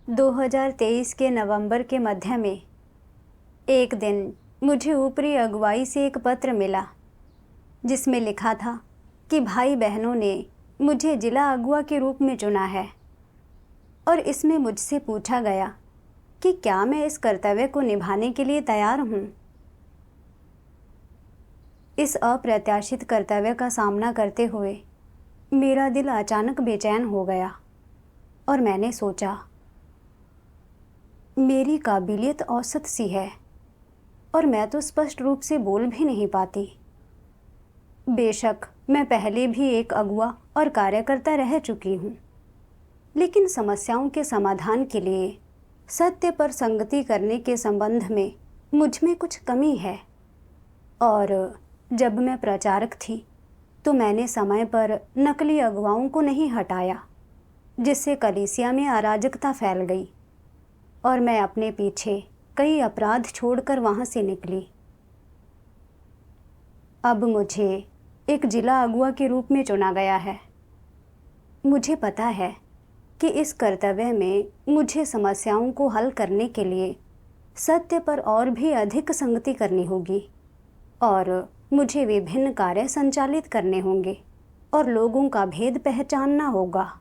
2023 के नवंबर के मध्य में एक दिन मुझे ऊपरी अगुवाई से एक पत्र मिला जिसमें लिखा था कि भाई बहनों ने मुझे जिला अगुआ के रूप में चुना है और इसमें मुझसे पूछा गया कि क्या मैं इस कर्तव्य को निभाने के लिए तैयार हूँ। इस अप्रत्याशित कर्तव्य का सामना करते हुए मेरा दिल अचानक बेचैन हो गया और मैंने सोचा, मेरी काबिलियत औसत सी है और मैं तो स्पष्ट रूप से बोल भी नहीं पाती। बेशक मैं पहले भी एक अगुआ और कार्यकर्ता रह चुकी हूँ, लेकिन समस्याओं के समाधान के लिए सत्य पर संगति करने के संबंध में मुझ में कुछ कमी है। और जब मैं प्रचारक थी तो मैंने समय पर नकली अगुवाओं को नहीं हटाया, जिससे कलीसिया में अराजकता फैल गई और मैं अपने पीछे कई अपराध छोड़कर वहाँ से निकली। अब मुझे एक जिला अगुआ के रूप में चुना गया है। मुझे पता है कि इस कर्तव्य में मुझे समस्याओं को हल करने के लिए सत्य पर और भी अधिक संगति करनी होगी और मुझे विभिन्न कार्य संचालित करने होंगे और लोगों का भेद पहचानना होगा।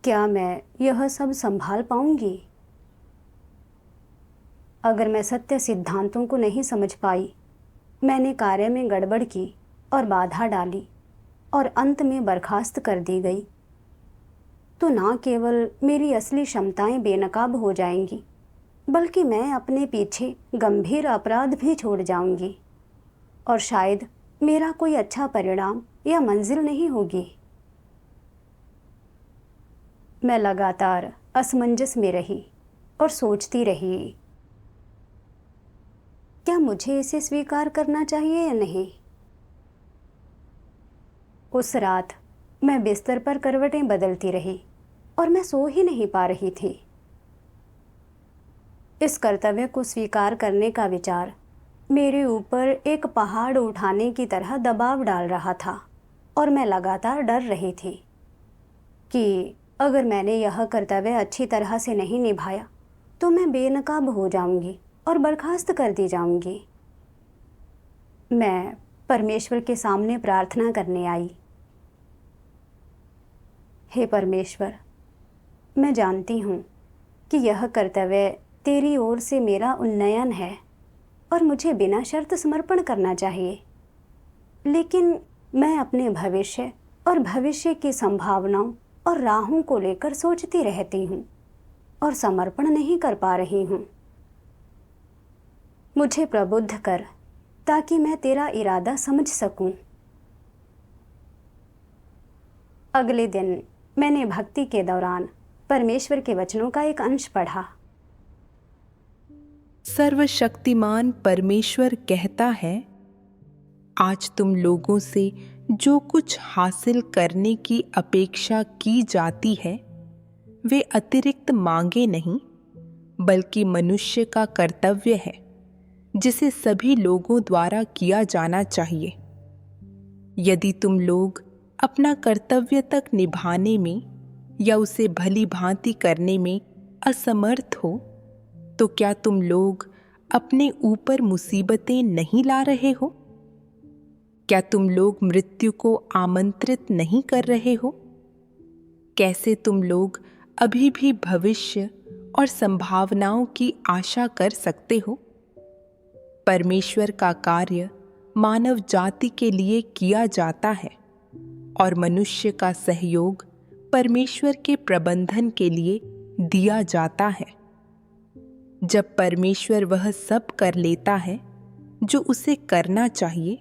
क्या मैं यह सब संभाल पाऊंगी? अगर मैं सत्य सिद्धांतों को नहीं समझ पाई, मैंने कार्य में गड़बड़ की और बाधा डाली और अंत में बर्खास्त कर दी गई, तो ना केवल मेरी असली क्षमताएं बेनकाब हो जाएंगी, बल्कि मैं अपने पीछे गंभीर अपराध भी छोड़ जाऊंगी और शायद मेरा कोई अच्छा परिणाम या मंजिल नहीं होगी। मैं लगातार असमंजस में रही और सोचती रही, क्या मुझे इसे स्वीकार करना चाहिए या नहीं। उस रात मैं बिस्तर पर करवटें बदलती रही और मैं सो ही नहीं पा रही थी। इस कर्तव्य को स्वीकार करने का विचार मेरे ऊपर एक पहाड़ उठाने की तरह दबाव डाल रहा था और मैं लगातार डर रही थी कि अगर मैंने यह कर्तव्य अच्छी तरह से नहीं निभाया तो मैं बेनकाब हो जाऊंगी और बर्खास्त कर दी जाऊंगी। मैं परमेश्वर के सामने प्रार्थना करने आई। हे परमेश्वर, मैं जानती हूँ कि यह कर्तव्य तेरी ओर से मेरा उन्नयन है और मुझे बिना शर्त समर्पण करना चाहिए, लेकिन मैं अपने भविष्य और भविष्य की संभावनाओं और राहों को लेकर सोचती रहती हूँ और समर्पण नहीं कर पा रही हूँ। मुझे प्रबुद्ध कर ताकि मैं तेरा इरादा समझ सकूं। अगले दिन मैंने भक्ति के दौरान परमेश्वर के वचनों का एक अंश पढ़ा। सर्वशक्तिमान परमेश्वर कहता है, आज तुम लोगों से जो कुछ हासिल करने की अपेक्षा की जाती है वे अतिरिक्त मांगे नहीं, बल्कि मनुष्य का कर्तव्य है जिसे सभी लोगों द्वारा किया जाना चाहिए। यदि तुम लोग अपना कर्तव्य तक निभाने में या उसे भली भांति करने में असमर्थ हो, तो क्या तुम लोग अपने ऊपर मुसीबतें नहीं ला रहे हो? क्या तुम लोग मृत्यु को आमंत्रित नहीं कर रहे हो? कैसे तुम लोग अभी भी भविष्य और संभावनाओं की आशा कर सकते हो? परमेश्वर का कार्य मानव जाति के लिए किया जाता है और मनुष्य का सहयोग परमेश्वर के प्रबंधन के लिए दिया जाता है। जब परमेश्वर वह सब कर लेता है जो उसे करना चाहिए,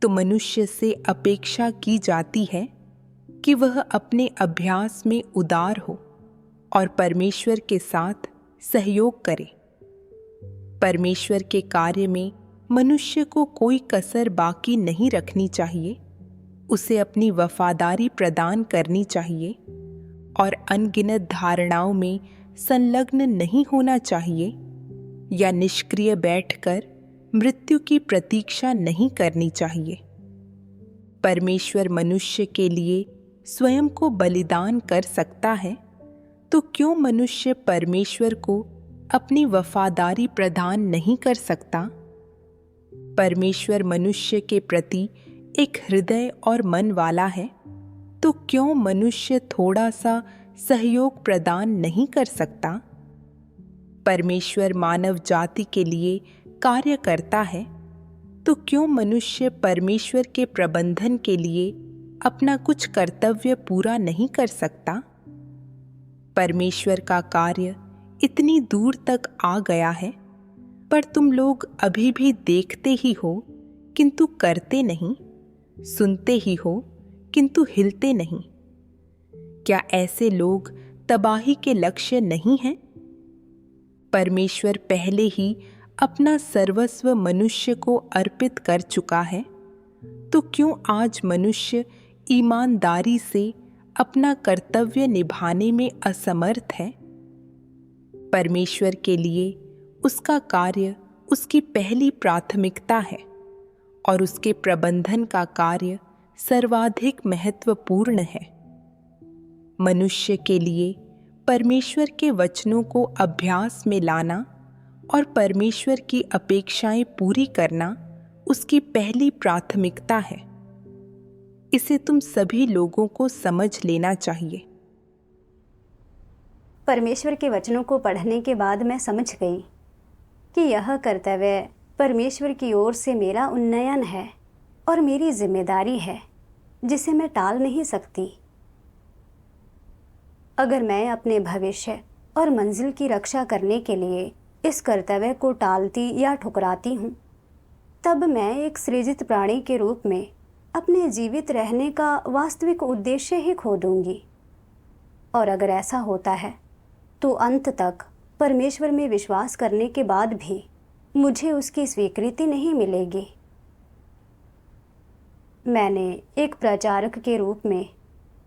तो मनुष्य से अपेक्षा की जाती है कि वह अपने अभ्यास में उदार हो और परमेश्वर के साथ सहयोग करे। परमेश्वर के कार्य में मनुष्य को कोई कसर बाकी नहीं रखनी चाहिए, उसे अपनी वफादारी प्रदान करनी चाहिए और अनगिनत धारणाओं में संलग्न नहीं होना चाहिए या निष्क्रिय बैठकर मृत्यु की प्रतीक्षा नहीं करनी चाहिए। परमेश्वर मनुष्य के लिए स्वयं को बलिदान कर सकता है तो क्यों मनुष्य परमेश्वर को अपनी वफादारी प्रदान नहीं कर सकता? परमेश्वर मनुष्य के प्रति एक हृदय और मन वाला है, तो क्यों मनुष्य थोड़ा सा सहयोग प्रदान नहीं कर सकता? परमेश्वर मानव जाति के लिए कार्य करता है, तो क्यों मनुष्य परमेश्वर के प्रबंधन के लिए अपना कुछ कर्तव्य पूरा नहीं कर सकता? परमेश्वर का कार्य इतनी दूर तक आ गया है, पर तुम लोग अभी भी देखते ही हो किंतु करते नहीं, सुनते ही हो किंतु हिलते नहीं। क्या ऐसे लोग तबाही के लक्ष्य नहीं हैं? परमेश्वर पहले ही अपना सर्वस्व मनुष्य को अर्पित कर चुका है, तो क्यों आज मनुष्य ईमानदारी से अपना कर्तव्य निभाने में असमर्थ है? परमेश्वर के लिए उसका कार्य उसकी पहली प्राथमिकता है और उसके प्रबंधन का कार्य सर्वाधिक महत्वपूर्ण है। मनुष्य के लिए परमेश्वर के वचनों को अभ्यास में लाना और परमेश्वर की अपेक्षाएं पूरी करना उसकी पहली प्राथमिकता है। इसे तुम सभी लोगों को समझ लेना चाहिए। परमेश्वर के वचनों को पढ़ने के बाद मैं समझ गई कि यह कर्तव्य परमेश्वर की ओर से मेरा उन्नयन है और मेरी जिम्मेदारी है, जिसे मैं टाल नहीं सकती। अगर मैं अपने भविष्य और मंजिल की रक्षा करने के लिए इस कर्तव्य को टालती या ठुकराती हूँ, तब मैं एक सृजित प्राणी के रूप में अपने जीवित रहने का वास्तविक उद्देश्य ही खो दूंगी। और अगर ऐसा होता है तो अंत तक परमेश्वर में विश्वास करने के बाद भी मुझे उसकी स्वीकृति नहीं मिलेगी। मैंने एक प्रचारक के रूप में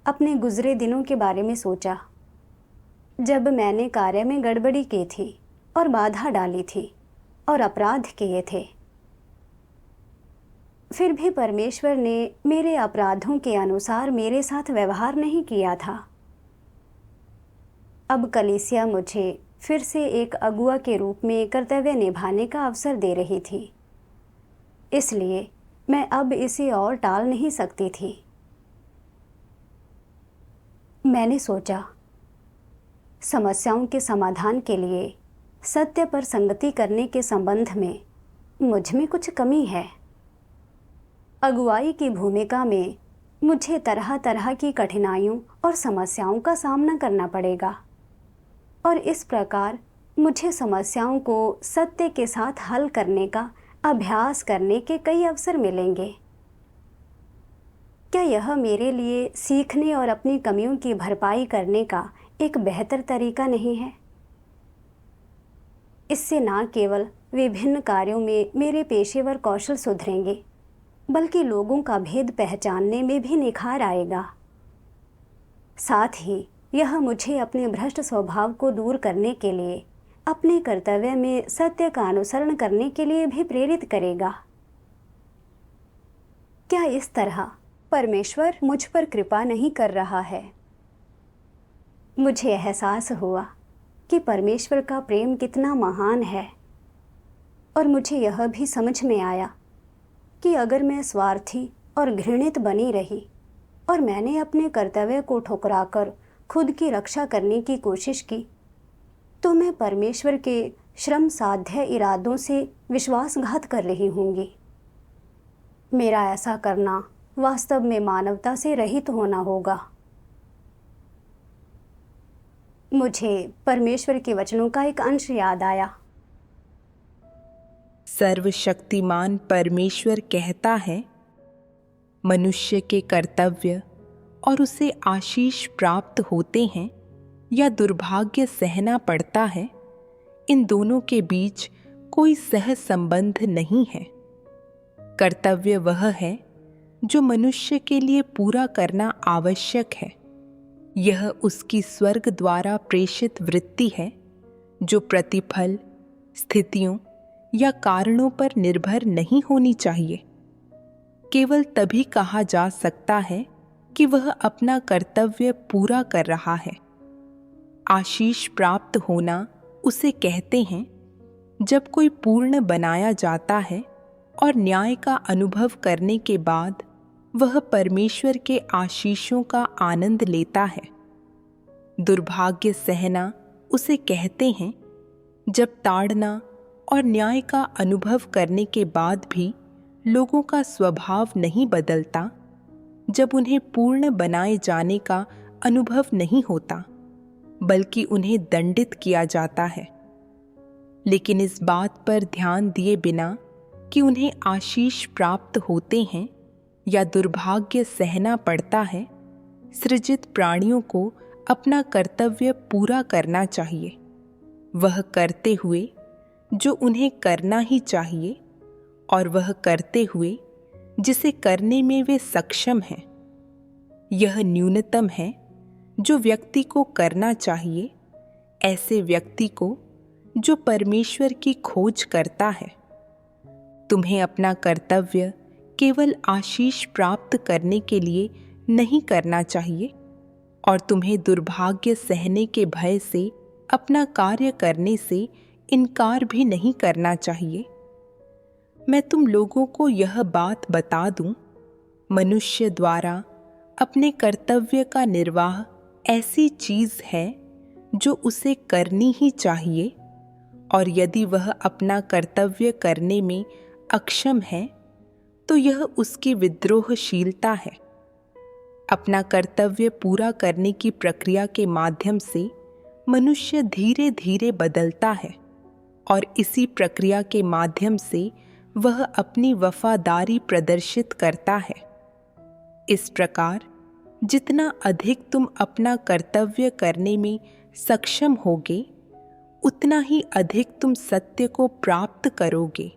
अपने गुजरे दिनों के बारे में सोचा, जब मैंने कार्य में गड़बड़ी की थी और बाधा डाली थी और अपराध किए थे। फिर भी परमेश्वर ने मेरे अपराधों के अनुसार मेरे साथ व्यवहार नहीं किया था। अब कलीसिया मुझे फिर से एक अगुआ के रूप में कर्तव्य निभाने का अवसर दे रही थी, इसलिए मैं अब इसे और टाल नहीं सकती थी। मैंने सोचा, समस्याओं के समाधान के लिए सत्य पर संगति करने के संबंध में मुझ में कुछ कमी है। अगुवाई की भूमिका में मुझे तरह तरह की कठिनाइयों और समस्याओं का सामना करना पड़ेगा, और इस प्रकार मुझे समस्याओं को सत्य के साथ हल करने का अभ्यास करने के कई अवसर मिलेंगे। क्या यह मेरे लिए सीखने और अपनी कमियों की भरपाई करने का एक बेहतर तरीका नहीं है? इससे न केवल विभिन्न कार्यों में मेरे पेशेवर कौशल सुधरेंगे, बल्कि लोगों का भेद पहचानने में भी निखार आएगा। साथ ही यह मुझे अपने भ्रष्ट स्वभाव को दूर करने के लिए अपने कर्तव्य में सत्य का अनुसरण करने के लिए भी प्रेरित करेगा। क्या इस तरह परमेश्वर मुझ पर कृपा नहीं कर रहा है? मुझे एहसास हुआ कि परमेश्वर का प्रेम कितना महान है, और मुझे यह भी समझ में आया कि अगर मैं स्वार्थी और घृणित बनी रही और मैंने अपने कर्तव्य को ठुकराकर खुद की रक्षा करने की कोशिश की, तो मैं परमेश्वर के श्रम साध्य इरादों से विश्वासघात कर रही होंगी। मेरा ऐसा करना वास्तव में मानवता से रहित होना होगा। मुझे परमेश्वर के वचनों का एक अंश याद आया। सर्वशक्तिमान परमेश्वर कहता है, मनुष्य के कर्तव्य और उसे आशीष प्राप्त होते हैं या दुर्भाग्य सहना पड़ता है, इन दोनों के बीच कोई सह संबंध नहीं है। कर्तव्य वह है जो मनुष्य के लिए पूरा करना आवश्यक है। यह उसकी स्वर्ग द्वारा प्रेषित वृत्ति है, जो प्रतिफल, स्थितियों या कारणों पर निर्भर नहीं होनी चाहिए। केवल तभी कहा जा सकता है कि वह अपना कर्तव्य पूरा कर रहा है। आशीष प्राप्त होना उसे कहते हैं जब कोई पूर्ण बनाया जाता है और न्याय का अनुभव करने के बाद वह परमेश्वर के आशीषों का आनंद लेता है। दुर्भाग्य सहना उसे कहते हैं जब ताड़ना और न्याय का अनुभव करने के बाद भी लोगों का स्वभाव नहीं बदलता, जब उन्हें पूर्ण बनाए जाने का अनुभव नहीं होता बल्कि उन्हें दंडित किया जाता है। लेकिन इस बात पर ध्यान दिए बिना कि उन्हें आशीष प्राप्त होते हैं या दुर्भाग्य सहना पड़ता है, सृजित प्राणियों को अपना कर्तव्य पूरा करना चाहिए, वह करते हुए जो उन्हें करना ही चाहिए और वह करते हुए जिसे करने में वे सक्षम हैं। यह न्यूनतम है जो व्यक्ति को करना चाहिए, ऐसे व्यक्ति को जो परमेश्वर की खोज करता है। तुम्हें अपना कर्तव्य केवल आशीष प्राप्त करने के लिए नहीं करना चाहिए और तुम्हें दुर्भाग्य सहने के भय से अपना कार्य करने से इनकार भी नहीं करना चाहिए। मैं तुम लोगों को यह बात बता दूं, मनुष्य द्वारा अपने कर्तव्य का निर्वाह ऐसी चीज है जो उसे करनी ही चाहिए, और यदि वह अपना कर्तव्य करने में अक्षम है तो यह उसकी विद्रोहशीलता है। अपना कर्तव्य पूरा करने की प्रक्रिया के माध्यम से मनुष्य धीरे धीरे बदलता है और इसी प्रक्रिया के माध्यम से वह अपनी वफादारी प्रदर्शित करता है। इस प्रकार जितना अधिक तुम अपना कर्तव्य करने में सक्षम होगे, उतना ही अधिक तुम सत्य को प्राप्त करोगे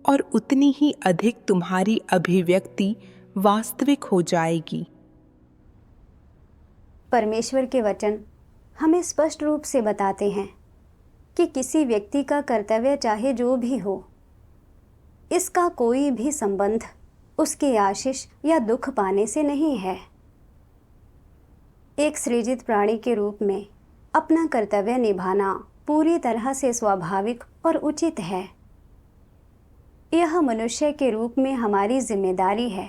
और उतनी ही अधिक तुम्हारी अभिव्यक्ति वास्तविक हो जाएगी। परमेश्वर के वचन हमें स्पष्ट रूप से बताते हैं कि किसी व्यक्ति का कर्तव्य चाहे जो भी हो, इसका कोई भी संबंध उसके आशीष या दुख पाने से नहीं है। एक सृजित प्राणी के रूप में अपना कर्तव्य निभाना पूरी तरह से स्वाभाविक और उचित है। यह मनुष्य के रूप में हमारी जिम्मेदारी है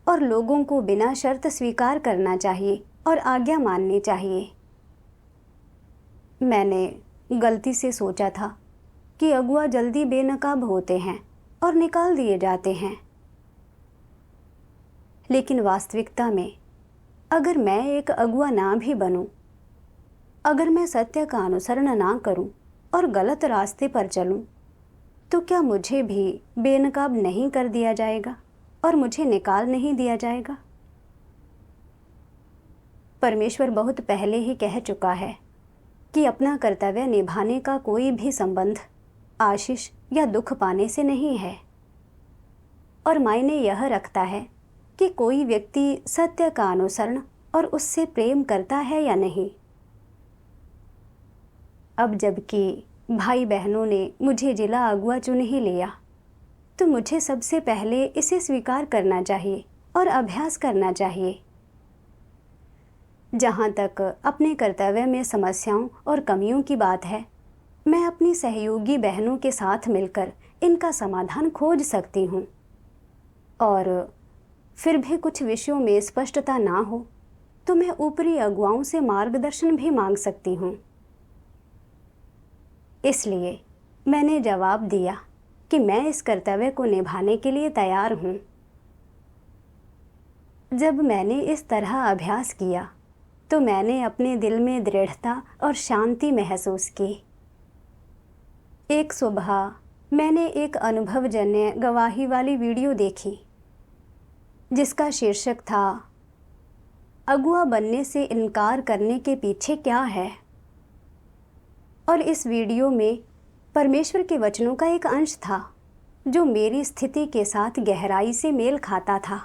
और लोगों को बिना शर्त स्वीकार करना चाहिए और आज्ञा माननी चाहिए। मैंने गलती से सोचा था कि अगुआ जल्दी बेनकाब होते हैं और निकाल दिए जाते हैं, लेकिन वास्तविकता में अगर मैं एक अगुआ ना भी बनूं, अगर मैं सत्य का अनुसरण ना करूं और गलत रास्ते पर चलूं, तो क्या मुझे भी बेनकाब नहीं कर दिया जाएगा और मुझे निकाल नहीं दिया जाएगा? परमेश्वर बहुत पहले ही कह चुका है कि अपना कर्तव्य निभाने का कोई भी संबंध आशीष या दुख पाने से नहीं है, और मायने यह रखता है कि कोई व्यक्ति सत्य का अनुसरण और उससे प्रेम करता है या नहीं। अब जबकि भाई बहनों ने मुझे जिला अगुआ चुन ही लिया, तो मुझे सबसे पहले इसे स्वीकार करना चाहिए और अभ्यास करना चाहिए। जहाँ तक अपने कर्तव्य में समस्याओं और कमियों की बात है, मैं अपनी सहयोगी बहनों के साथ मिलकर इनका समाधान खोज सकती हूँ, और फिर भी कुछ विषयों में स्पष्टता ना हो तो मैं ऊपरी अगुवाओं से मार्गदर्शन भी मांग सकती हूँ। इसलिए मैंने जवाब दिया कि मैं इस कर्तव्य को निभाने के लिए तैयार हूँ। जब मैंने इस तरह अभ्यास किया तो मैंने अपने दिल में दृढ़ता और शांति महसूस की। एक सुबह मैंने एक अनुभवजन्य गवाही वाली वीडियो देखी जिसका शीर्षक था अगुआ बनने से इनकार करने के पीछे क्या है, और इस वीडियो में परमेश्वर के वचनों का एक अंश था जो मेरी स्थिति के साथ गहराई से मेल खाता था।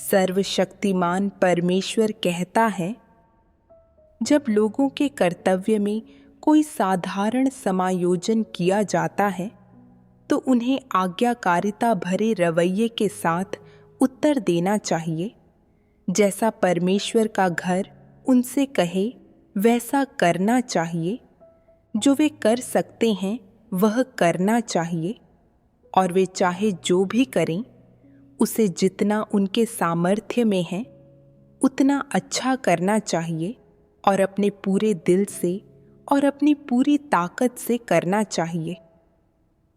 सर्वशक्तिमान परमेश्वर कहता है, जब लोगों के कर्तव्य में कोई साधारण समायोजन किया जाता है तो उन्हें आज्ञाकारिता भरे रवैये के साथ उत्तर देना चाहिए, जैसा परमेश्वर का घर उनसे कहे वैसा करना चाहिए, जो वे कर सकते हैं वह करना चाहिए, और वे चाहे जो भी करें उसे जितना उनके सामर्थ्य में है उतना अच्छा करना चाहिए, और अपने पूरे दिल से और अपनी पूरी ताकत से करना चाहिए।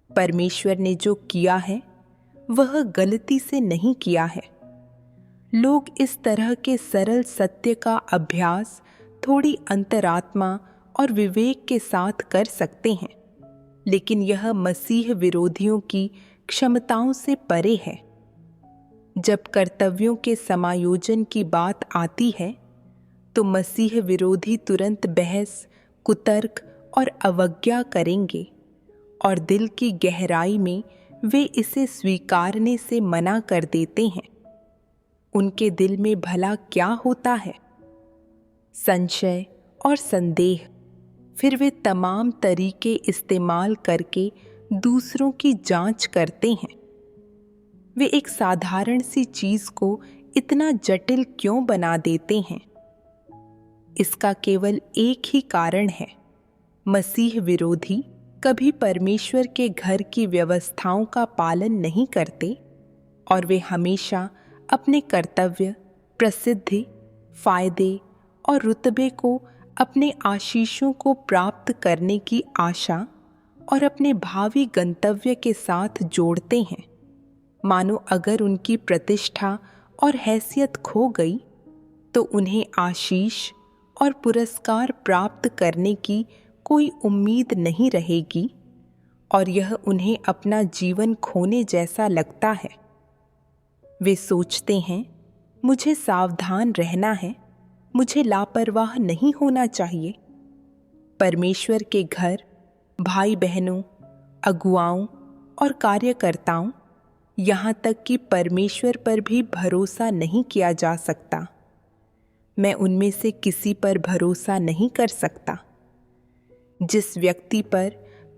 परमेश्वर ने जो किया है वह गलती से नहीं किया है। लोग इस तरह के सरल सत्य का अभ्यास थोड़ी अंतरात्मा और विवेक के साथ कर सकते हैं, लेकिन यह मसीह विरोधियों की क्षमताओं से परे है। जब कर्तव्यों के समायोजन की बात आती है तो मसीह विरोधी तुरंत बहस, कुतर्क और अवज्ञा करेंगे, और दिल की गहराई में वे इसे स्वीकारने से मना कर देते हैं। उनके दिल में भला क्या होता है? संशय और संदेह। फिर वे तमाम तरीके इस्तेमाल करके दूसरों की जांच करते हैं। वे एक साधारण सी चीज को इतना जटिल क्यों बना देते हैं? इसका केवल एक ही कारण है। मसीह विरोधी कभी परमेश्वर के घर की व्यवस्थाओं का पालन नहीं करते, और वे हमेशा अपने कर्तव्य, प्रसिद्धि, फायदे और रुतबे को अपने आशीषों को प्राप्त करने की आशा और अपने भावी गंतव्य के साथ जोड़ते हैं, मानो अगर उनकी प्रतिष्ठा और हैसियत खो गई तो उन्हें आशीष और पुरस्कार प्राप्त करने की कोई उम्मीद नहीं रहेगी, और यह उन्हें अपना जीवन खोने जैसा लगता है। वे सोचते हैं, मुझे सावधान रहना है, मुझे लापरवाह नहीं होना चाहिए। परमेश्वर के घर, भाई बहनों, अगुआओं और कार्यकर्ताओं, यहाँ तक कि परमेश्वर पर भी भरोसा नहीं किया जा सकता। मैं उनमें से किसी पर भरोसा नहीं कर सकता। जिस व्यक्ति पर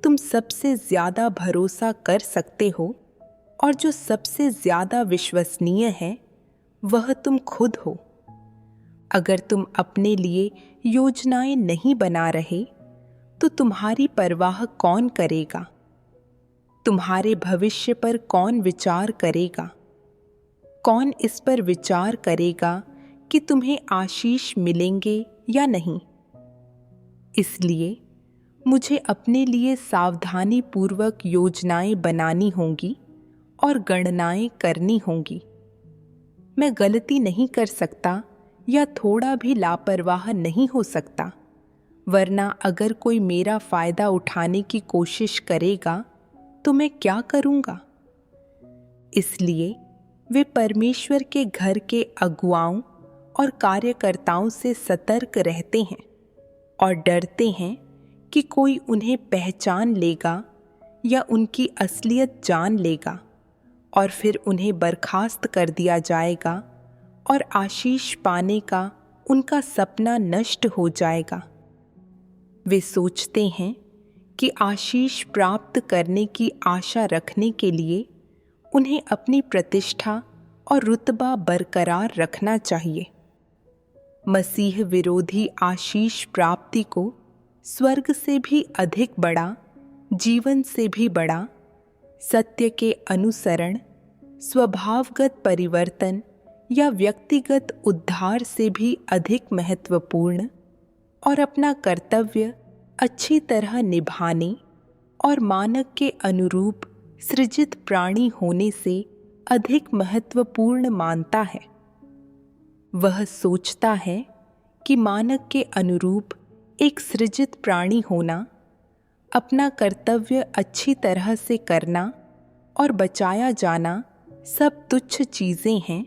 तुम सबसे ज्यादा भरोसा कर सकते हो और जो सबसे ज्यादा विश्वसनीय है, वह तुम खुद हो। अगर तुम अपने लिए योजनाएं नहीं बना रहे तो तुम्हारी परवाह कौन करेगा? तुम्हारे भविष्य पर कौन विचार करेगा? कौन इस पर विचार करेगा कि तुम्हें आशीष मिलेंगे या नहीं? इसलिए मुझे अपने लिए सावधानी पूर्वक योजनाएं बनानी होंगी और गणनाएं करनी होंगी। मैं गलती नहीं कर सकता या थोड़ा भी लापरवाह नहीं हो सकता, वरना अगर कोई मेरा फायदा उठाने की कोशिश करेगा तो मैं क्या करूंगा? इसलिए वे परमेश्वर के घर के अगुआओं और कार्यकर्ताओं से सतर्क रहते हैं और डरते हैं कि कोई उन्हें पहचान लेगा या उनकी असलियत जान लेगा, और फिर उन्हें बर्खास्त कर दिया जाएगा और आशीष पाने का उनका सपना नष्ट हो जाएगा। वे सोचते हैं कि आशीष प्राप्त करने की आशा रखने के लिए उन्हें अपनी प्रतिष्ठा और रुतबा बरकरार रखना चाहिए। मसीह विरोधी आशीष प्राप्ति को स्वर्ग से भी अधिक बड़ा, जीवन से भी बड़ा, सत्य के अनुसरण, स्वभावगत परिवर्तन या व्यक्तिगत उद्धार से भी अधिक महत्वपूर्ण और अपना कर्तव्य अच्छी तरह निभाने और मानक के अनुरूप सृजित प्राणी होने से अधिक महत्वपूर्ण मानता है। वह सोचता है कि मानक के अनुरूप एक सृजित प्राणी होना, अपना कर्तव्य अच्छी तरह से करना और बचाया जाना सब तुच्छ चीज़ें हैं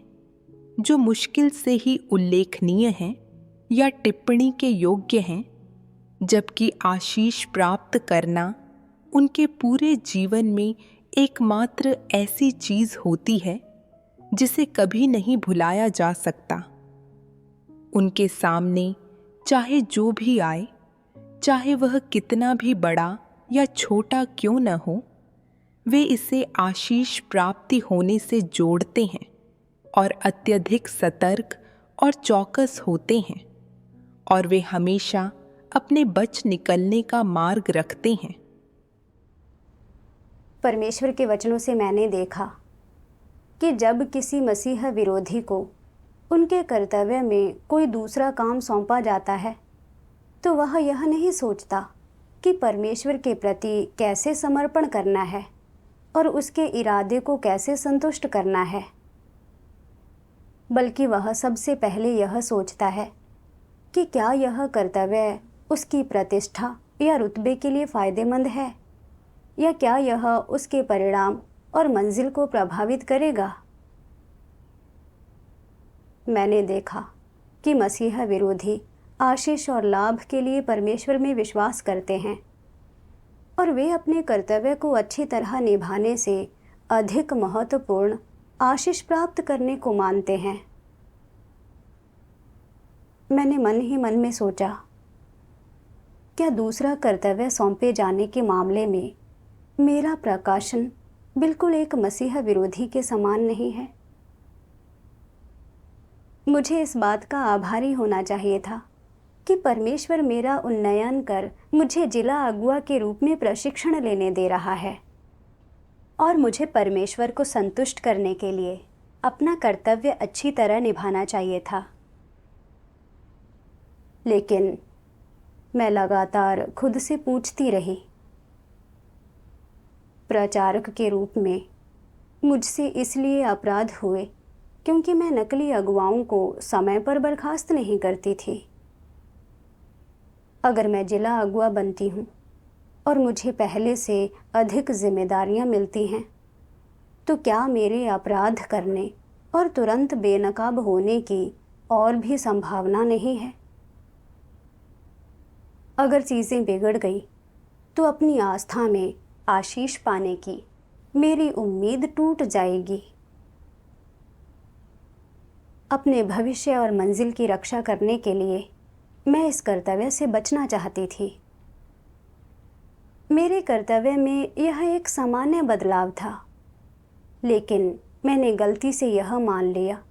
जो मुश्किल से ही उल्लेखनीय हैं या टिप्पणी के योग्य हैं, जबकि आशीष प्राप्त करना उनके पूरे जीवन में एकमात्र ऐसी चीज़ होती है जिसे कभी नहीं भुलाया जा सकता। उनके सामने चाहे जो भी आए, चाहे वह कितना भी बड़ा या छोटा क्यों न हो, वे इसे आशीष प्राप्ति होने से जोड़ते हैं और अत्यधिक सतर्क और चौकस होते हैं। और वे हमेशा अपने बच निकलने का मार्ग रखते हैं। परमेश्वर के वचनों से मैंने देखा कि जब किसी मसीह विरोधी को उनके कर्तव्य में कोई दूसरा काम सौंपा जाता है तो वह यह नहीं सोचता कि परमेश्वर के प्रति कैसे समर्पण करना है और उसके इरादे को कैसे संतुष्ट करना है, बल्कि वह सबसे पहले यह सोचता है कि क्या यह कर्तव्य उसकी प्रतिष्ठा या रुतबे के लिए फ़ायदेमंद है या क्या यह उसके परिणाम और मंजिल को प्रभावित करेगा। मैंने देखा कि मसीह विरोधी आशीष और लाभ के लिए परमेश्वर में विश्वास करते हैं और वे अपने कर्तव्य को अच्छी तरह निभाने से अधिक महत्वपूर्ण आशीष प्राप्त करने को मानते हैं। मैंने मन ही मन में सोचा, क्या दूसरा कर्तव्य सौंपे जाने के मामले में मेरा प्रकाशन बिल्कुल एक मसीह विरोधी के समान नहीं है। मुझे इस बात का आभारी होना चाहिए था कि परमेश्वर मेरा उन्नयन कर मुझे जिला अगुआ के रूप में प्रशिक्षण लेने दे रहा है और मुझे परमेश्वर को संतुष्ट करने के लिए अपना कर्तव्य अच्छी तरह निभाना चाहिए था। लेकिन मैं लगातार खुद से पूछती रही। प्रचारक के रूप में मुझसे इसलिए अपराध हुए क्योंकि मैं नकली अगुवाओं को समय पर बर्खास्त नहीं करती थी। अगर मैं जिला अगुआ बनती हूँ और मुझे पहले से अधिक जिम्मेदारियाँ मिलती हैं तो क्या मेरे अपराध करने और तुरंत बेनकाब होने की और भी संभावना नहीं है। अगर चीज़ें बिगड़ गई तो अपनी आस्था में आशीष पाने की मेरी उम्मीद टूट जाएगी। अपने भविष्य और मंजिल की रक्षा करने के लिए मैं इस कर्तव्य से बचना चाहती थी। मेरे कर्तव्य में यह एक सामान्य बदलाव था, लेकिन मैंने गलती से यह मान लिया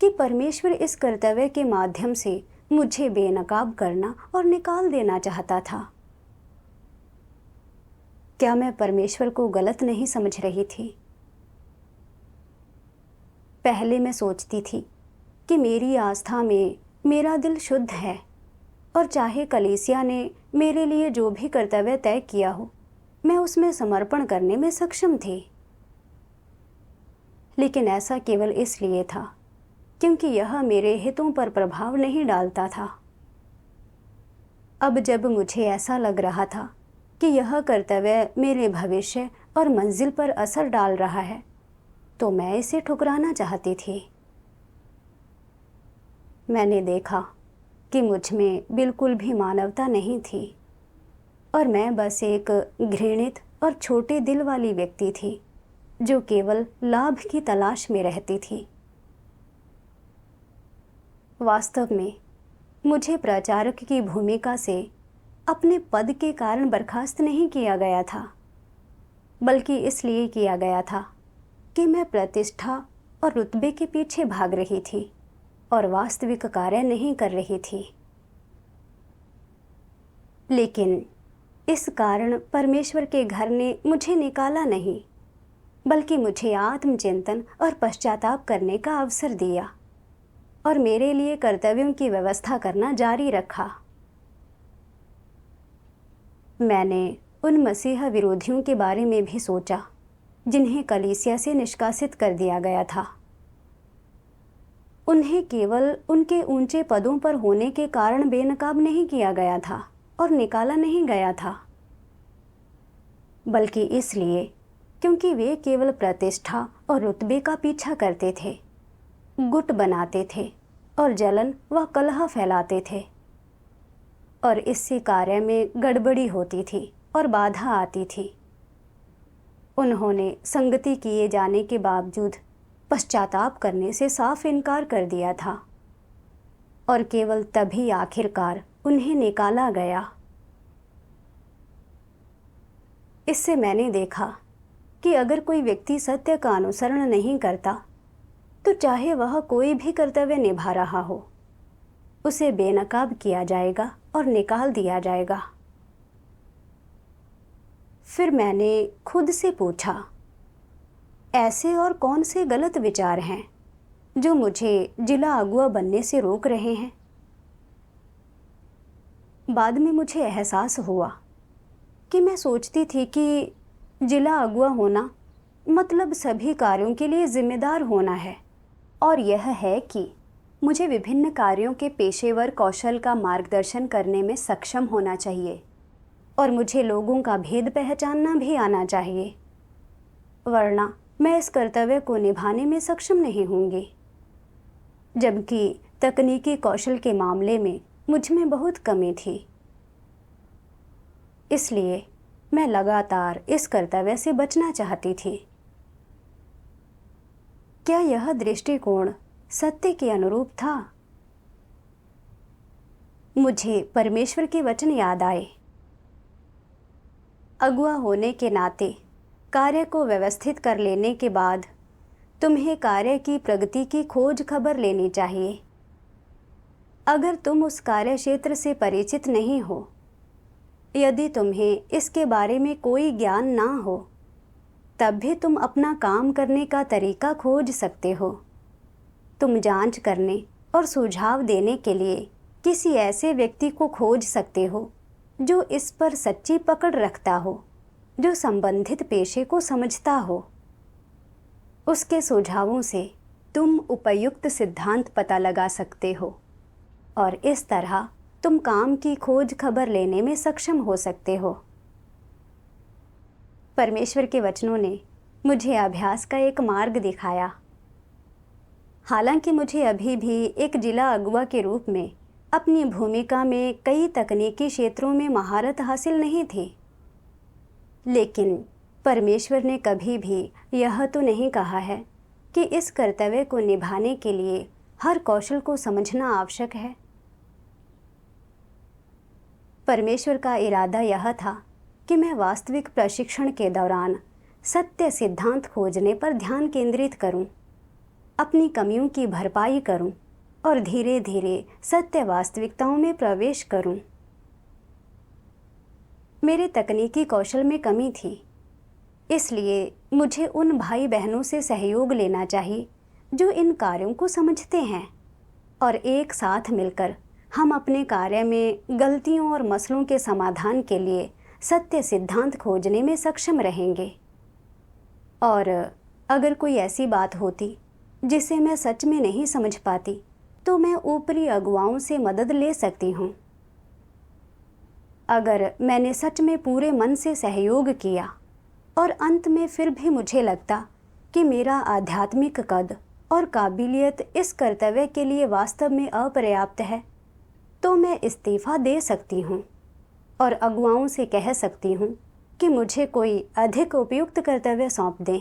कि परमेश्वर इस कर्तव्य के माध्यम से मुझे बेनकाब करना और निकाल देना चाहता था। क्या मैं परमेश्वर को गलत नहीं समझ रही थी? पहले मैं सोचती थी कि मेरी आस्था में मेरा दिल शुद्ध है और चाहे कलीसिया ने मेरे लिए जो भी कर्तव्य तय किया हो मैं उसमें समर्पण करने में सक्षम थी। लेकिन ऐसा केवल इसलिए था क्योंकि यह मेरे हितों पर प्रभाव नहीं डालता था। अब जब मुझे ऐसा लग रहा था कि यह कर्तव्य मेरे भविष्य और मंजिल पर असर डाल रहा है तो मैं इसे ठुकराना चाहती थी। मैंने देखा कि मुझ में बिल्कुल भी मानवता नहीं थी और मैं बस एक घृणित और छोटे दिल वाली व्यक्ति थी जो केवल लाभ की तलाश में रहती थी। वास्तव में मुझे प्रचारक की भूमिका से अपने पद के कारण बर्खास्त नहीं किया गया था, बल्कि इसलिए किया गया था कि मैं प्रतिष्ठा और रुतबे के पीछे भाग रही थी और वास्तविक कार्य नहीं कर रही थी। लेकिन इस कारण परमेश्वर के घर ने मुझे निकाला नहीं, बल्कि मुझे आत्मचिंतन और पश्चाताप करने का अवसर दिया और मेरे लिए कर्तव्यों की व्यवस्था करना जारी रखा। मैंने उन मसीहा विरोधियों के बारे में भी सोचा जिन्हें कलीसिया से निष्कासित कर दिया गया था। उन्हें केवल उनके ऊंचे पदों पर होने के कारण बेनकाब नहीं किया गया था और निकाला नहीं गया था, बल्कि इसलिए क्योंकि वे केवल प्रतिष्ठा और रुतबे का पीछा करते थे, गुट बनाते थे और जलन व कलह फैलाते थे, और इससे कार्य में गड़बड़ी होती थी और बाधा आती थी। उन्होंने संगति किए जाने के बावजूद पश्चाताप करने से साफ इनकार कर दिया था और केवल तभी आखिरकार उन्हें निकाला गया। इससे मैंने देखा कि अगर कोई व्यक्ति सत्य का अनुसरण नहीं करता तो चाहे वह कोई भी कर्तव्य निभा रहा हो, उसे बेनकाब किया जाएगा और निकाल दिया जाएगा। फिर मैंने खुद से पूछा, ऐसे और कौन से गलत विचार हैं जो मुझे जिला अगुआ बनने से रोक रहे हैं? बाद में मुझे एहसास हुआ कि मैं सोचती थी कि जिला अगुआ होना मतलब सभी कार्यों के लिए जिम्मेदार होना है, और यह है कि मुझे विभिन्न कार्यों के पेशेवर कौशल का मार्गदर्शन करने में सक्षम होना चाहिए, और मुझे लोगों का भेद पहचानना भी आना चाहिए, वरना मैं इस कर्तव्य को निभाने में सक्षम नहीं होंगी। जबकि तकनीकी कौशल के मामले में मुझ में बहुत कमी थी। इसलिए मैं लगातार इस कर्तव्य से बचना चाहती थी। क्या यह दृष्टिकोण सत्य के अनुरूप था? मुझे परमेश्वर के वचन याद आए। अगुआ होने के नाते कार्य को व्यवस्थित कर लेने के बाद तुम्हें कार्य की प्रगति की खोज खबर लेनी चाहिए। अगर तुम उस कार्य क्षेत्र से परिचित नहीं हो, यदि तुम्हें इसके बारे में कोई ज्ञान ना हो, तब भी तुम अपना काम करने का तरीका खोज सकते हो। तुम जांच करने और सुझाव देने के लिए किसी ऐसे व्यक्ति को खोज सकते हो जो इस पर सच्ची पकड़ रखता हो, जो संबंधित पेशे को समझता हो। उसके सुझावों से तुम उपयुक्त सिद्धांत पता लगा सकते हो, और इस तरह तुम काम की खोज खबर लेने में सक्षम हो सकते हो। परमेश्वर के वचनों ने मुझे अभ्यास का एक मार्ग दिखाया। हालांकि मुझे अभी भी एक जिला अगुआ के रूप में अपनी भूमिका में कई तकनीकी क्षेत्रों में महारत हासिल नहीं थी, लेकिन परमेश्वर ने कभी भी यह तो नहीं कहा है कि इस कर्तव्य को निभाने के लिए हर कौशल को समझना आवश्यक है। परमेश्वर का इरादा यह था कि मैं वास्तविक प्रशिक्षण के दौरान सत्य सिद्धांत खोजने पर ध्यान केंद्रित करूं, अपनी कमियों की भरपाई करूं और धीरे धीरे सत्य वास्तविकताओं में प्रवेश करूं। मेरे तकनीकी कौशल में कमी थी, इसलिए मुझे उन भाई बहनों से सहयोग लेना चाहिए जो इन कार्यों को समझते हैं, और एक साथ मिलकर हम अपने कार्य में गलतियों और मसलों के समाधान के लिए सत्य सिद्धांत खोजने में सक्षम रहेंगे। और अगर कोई ऐसी बात होती जिसे मैं सच में नहीं समझ पाती, तो मैं ऊपरी अगुवाओं से मदद ले सकती हूँ। अगर मैंने सच में पूरे मन से सहयोग किया और अंत में फिर भी मुझे लगता कि मेरा आध्यात्मिक कद और काबिलियत इस कर्तव्य के लिए वास्तव में अपर्याप्त है, तो मैं इस्तीफा दे सकती हूँ और अगुवाओं से कह सकती हूँ कि मुझे कोई अधिक उपयुक्त कर्तव्य सौंप दें।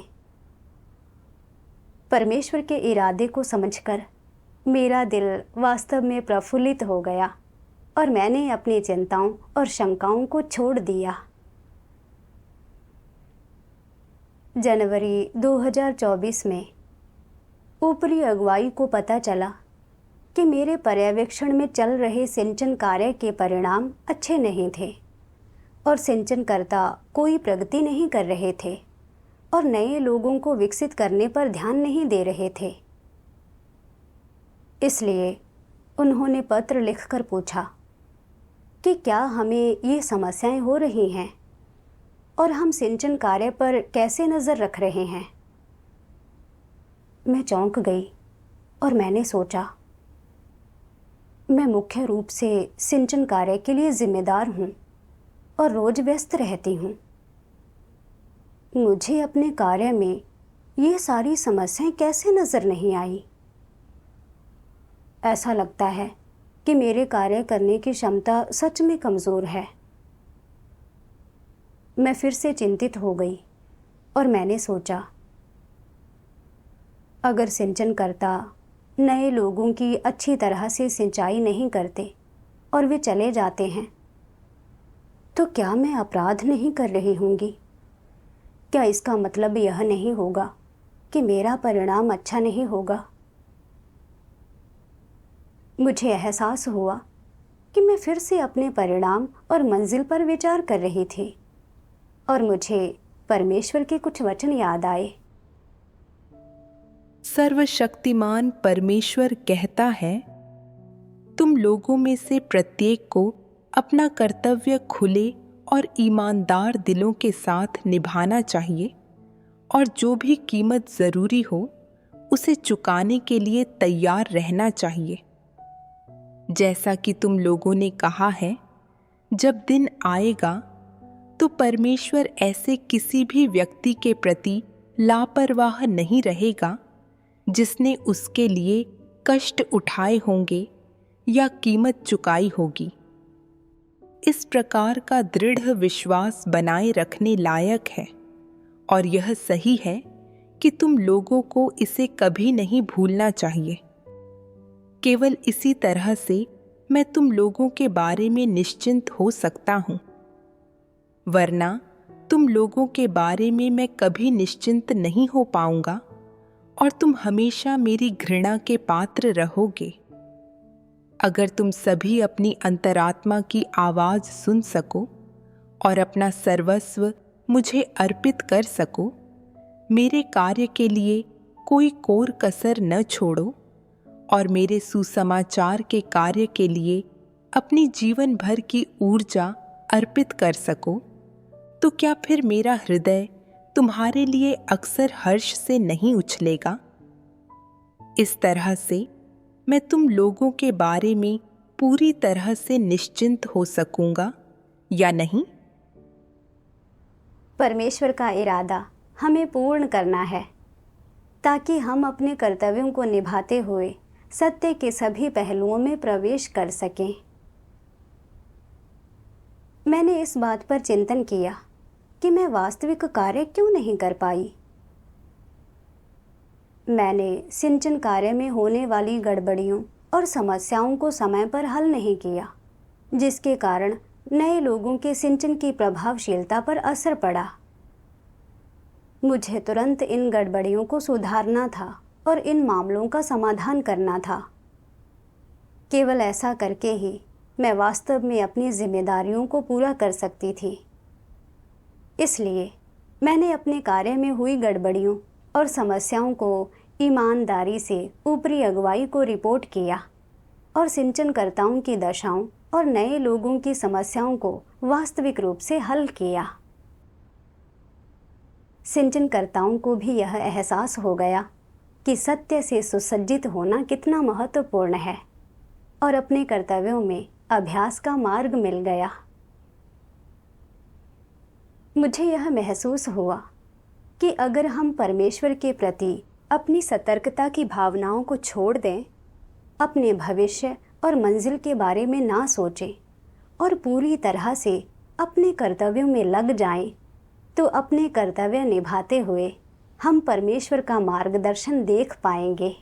परमेश्वर के इरादे को समझकर मेरा दिल वास्तव में प्रफुल्लित हो गया और मैंने अपनी चिंताओं और शंकाओं को छोड़ दिया। जनवरी 2024 में ऊपरी अगुवाई को पता चला कि मेरे पर्यवेक्षण में चल रहे सिंचन कार्य के परिणाम अच्छे नहीं थे और सिंचनकर्ता कोई प्रगति नहीं कर रहे थे और नए लोगों को विकसित करने पर ध्यान नहीं दे रहे थे। इसलिए उन्होंने पत्र लिखकर पूछा कि क्या हमें ये समस्याएं हो रही हैं और हम सिंचन कार्य पर कैसे नज़र रख रहे हैं। मैं चौंक गई और मैंने सोचा, मैं मुख्य रूप से सिंचन कार्य के लिए जिम्मेदार हूँ और रोज व्यस्त रहती हूँ। मुझे अपने कार्य में ये सारी समस्याएं कैसे नज़र नहीं आई। ऐसा लगता है कि मेरे कार्य करने की क्षमता सच में कमज़ोर है। मैं फिर से चिंतित हो गई और मैंने सोचा, अगर सिंचनकर्ता नए लोगों की अच्छी तरह से सिंचाई नहीं करते और वे चले जाते हैं, तो क्या मैं अपराध नहीं कर रही होंगी? क्या इसका मतलब यह नहीं होगा कि मेरा परिणाम अच्छा नहीं होगा? मुझे एहसास हुआ कि मैं फिर से अपने परिणाम और मंजिल पर विचार कर रही थी और मुझे परमेश्वर के कुछ वचन याद आए। सर्वशक्तिमान परमेश्वर कहता है, तुम लोगों में से प्रत्येक को अपना कर्तव्य खुले और ईमानदार दिलों के साथ निभाना चाहिए और जो भी कीमत ज़रूरी हो उसे चुकाने के लिए तैयार रहना चाहिए। जैसा कि तुम लोगों ने कहा है, जब दिन आएगा तो परमेश्वर ऐसे किसी भी व्यक्ति के प्रति लापरवाह नहीं रहेगा जिसने उसके लिए कष्ट उठाए होंगे या कीमत चुकाई होगी। इस प्रकार का दृढ़ विश्वास बनाए रखने लायक है और यह सही है कि तुम लोगों को इसे कभी नहीं भूलना चाहिए। केवल इसी तरह से मैं तुम लोगों के बारे में निश्चिंत हो सकता हूँ, वरना तुम लोगों के बारे में मैं कभी निश्चिंत नहीं हो पाऊंगा और तुम हमेशा मेरी घृणा के पात्र रहोगे। अगर तुम सभी अपनी अंतरात्मा की आवाज़ सुन सको और अपना सर्वस्व मुझे अर्पित कर सको, मेरे कार्य के लिए कोई कोर कसर न छोड़ो और मेरे सुसमाचार के कार्य के लिए अपनी जीवन भर की ऊर्जा अर्पित कर सको, तो क्या फिर मेरा हृदय तुम्हारे लिए अक्सर हर्ष से नहीं उछलेगा? इस तरह से मैं तुम लोगों के बारे में पूरी तरह से निश्चिंत हो सकूंगा या नहीं? परमेश्वर का इरादा हमें पूर्ण करना है ताकि हम अपने कर्तव्यों को निभाते हुए सत्य के सभी पहलुओं में प्रवेश कर सकें। मैंने इस बात पर चिंतन किया कि मैं वास्तविक कार्य क्यों नहीं कर पाई। मैंने सिंचन कार्य में होने वाली गड़बड़ियों और समस्याओं को समय पर हल नहीं किया, जिसके कारण नए लोगों के सिंचन की प्रभावशीलता पर असर पड़ा। मुझे तुरंत इन गड़बड़ियों को सुधारना था और इन मामलों का समाधान करना था। केवल ऐसा करके ही मैं वास्तव में अपनी जिम्मेदारियों को पूरा कर सकती थी। इसलिए मैंने अपने कार्य में हुई गड़बड़ियों और समस्याओं को ईमानदारी से ऊपरी अगुवाई को रिपोर्ट किया और सिंचनकर्ताओं की दशाओं और नए लोगों की समस्याओं को वास्तविक रूप से हल किया। सिंचनकर्ताओं को भी यह एहसास हो गया कि सत्य से सुसज्जित होना कितना महत्वपूर्ण है और अपने कर्तव्यों में अभ्यास का मार्ग मिल गया। मुझे यह महसूस हुआ कि अगर हम परमेश्वर के प्रति अपनी सतर्कता की भावनाओं को छोड़ दें, अपने भविष्य और मंजिल के बारे में ना सोचें और पूरी तरह से अपने कर्तव्यों में लग जाएं, तो अपने कर्तव्य निभाते हुए हम परमेश्वर का मार्गदर्शन देख पाएंगे।